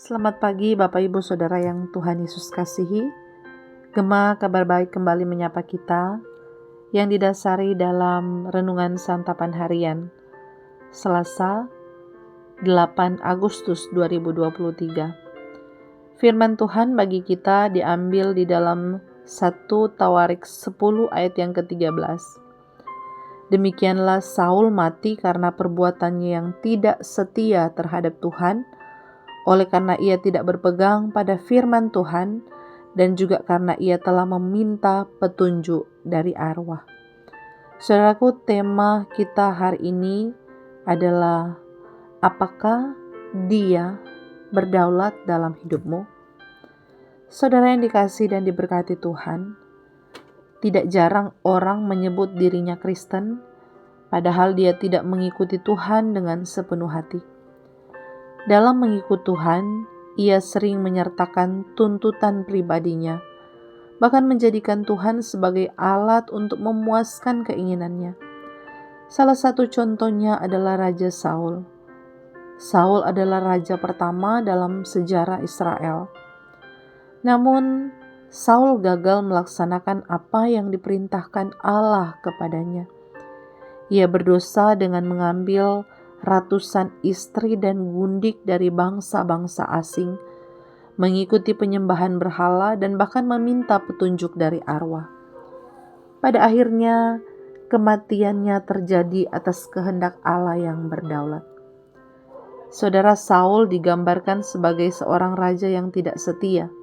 Selamat pagi Bapak Ibu Saudara yang Tuhan Yesus kasihi. Gema kabar baik kembali menyapa kita yang didasari dalam renungan santapan harian Selasa 8 Agustus 2023. Firman Tuhan bagi kita diambil di dalam 1 Tawarik 10 ayat yang ke-13. Demikianlah Saul mati karena perbuatannya yang tidak setia terhadap Tuhan, oleh karena ia tidak berpegang pada firman Tuhan, dan juga karena ia telah meminta petunjuk dari arwah. Saudaraku, tema kita hari ini adalah apakah Dia berdaulat dalam hidupmu? Saudara yang dikasihi dan diberkati Tuhan, tidak jarang orang menyebut dirinya Kristen, padahal dia tidak mengikuti Tuhan dengan sepenuh hati. Dalam mengikut Tuhan, ia sering menyertakan tuntutan pribadinya, bahkan menjadikan Tuhan sebagai alat untuk memuaskan keinginannya. Salah satu contohnya adalah Raja Saul. Saul adalah raja pertama dalam sejarah Israel. Namun, Saul gagal melaksanakan apa yang diperintahkan Allah kepadanya. Ia berdosa dengan mengambil ratusan istri dan gundik dari bangsa-bangsa asing, mengikuti penyembahan berhala, dan bahkan meminta petunjuk dari arwah. Pada akhirnya, kematiannya terjadi atas kehendak Allah yang berdaulat. Saudara, Saul digambarkan sebagai seorang raja yang tidak setia.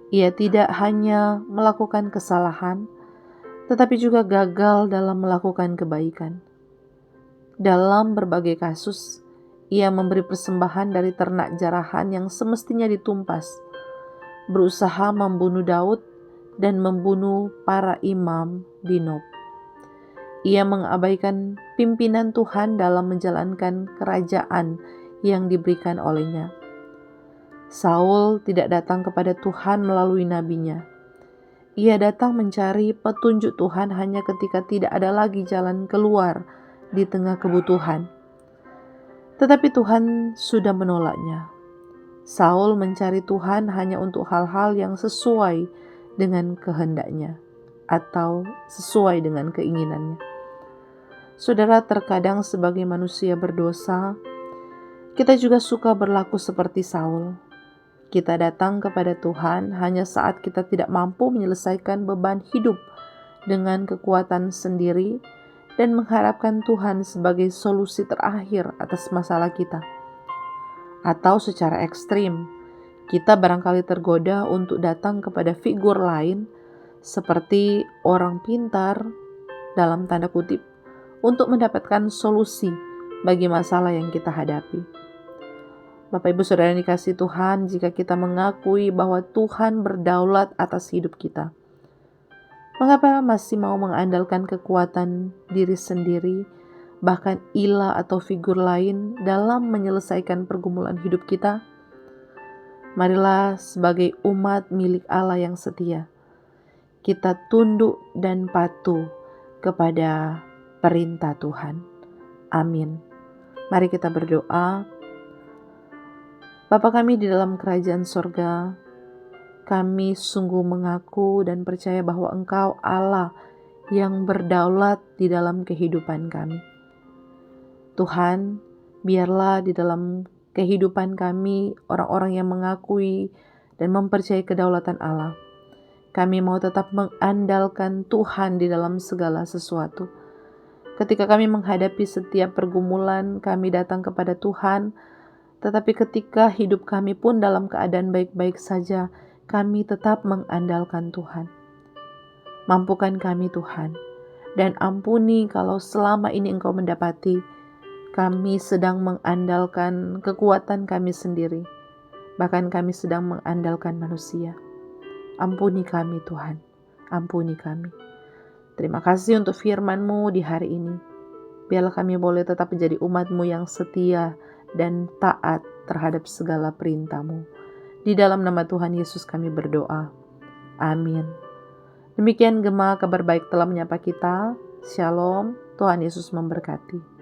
Ia tidak hanya melakukan kesalahan, tetapi juga gagal dalam melakukan kebaikan. Dalam berbagai kasus, ia memberi persembahan dari ternak jarahan yang semestinya ditumpas, berusaha membunuh Daud dan membunuh para imam di Nob. Ia mengabaikan pimpinan Tuhan dalam menjalankan kerajaan yang diberikan olehnya. Saul tidak datang kepada Tuhan melalui nabinya. Ia datang mencari petunjuk Tuhan hanya ketika tidak ada lagi jalan keluar di tengah kebutuhan. Tetapi Tuhan sudah menolaknya. Saul mencari Tuhan hanya untuk hal-hal yang sesuai dengan kehendaknya atau sesuai dengan keinginannya. Saudara, terkadang sebagai manusia berdosa, kita juga suka berlaku seperti Saul. Kita datang kepada Tuhan hanya saat kita tidak mampu menyelesaikan beban hidup dengan kekuatan sendiri dan mengharapkan Tuhan sebagai solusi terakhir atas masalah kita. Atau secara ekstrim, kita barangkali tergoda untuk datang kepada figur lain seperti orang pintar dalam tanda kutip untuk mendapatkan solusi bagi masalah yang kita hadapi. Bapak Ibu Saudara yang dikasihi Tuhan, jika kita mengakui bahwa Tuhan berdaulat atas hidup kita, mengapa masih mau mengandalkan kekuatan diri sendiri, bahkan ilah atau figur lain dalam menyelesaikan pergumulan hidup kita? Marilah sebagai umat milik Allah yang setia, kita tunduk dan patuh kepada perintah Tuhan. Amin. Mari kita berdoa. Bapa kami di dalam kerajaan sorga, kami sungguh mengaku dan percaya bahwa Engkau Allah yang berdaulat di dalam kehidupan kami. Tuhan, biarlah di dalam kehidupan kami orang-orang yang mengakui dan mempercayai kedaulatan Allah. Kami mau tetap mengandalkan Tuhan di dalam segala sesuatu. Ketika kami menghadapi setiap pergumulan, kami datang kepada Tuhan. Tetapi ketika hidup kami pun dalam keadaan baik-baik saja, kami tetap mengandalkan Tuhan. Mampukan kami Tuhan, dan ampuni kalau selama ini Engkau mendapati kami sedang mengandalkan kekuatan kami sendiri, bahkan kami sedang mengandalkan manusia. Ampuni kami Tuhan, ampuni kami. Terima kasih untuk firman-Mu di hari ini. Biarlah kami boleh tetap menjadi umat-Mu yang setia dan taat terhadap segala perintah-Mu. Di dalam nama Tuhan Yesus kami berdoa. Amin. Demikian Gema kabar baik telah menyapa kita. Shalom, Tuhan Yesus memberkati.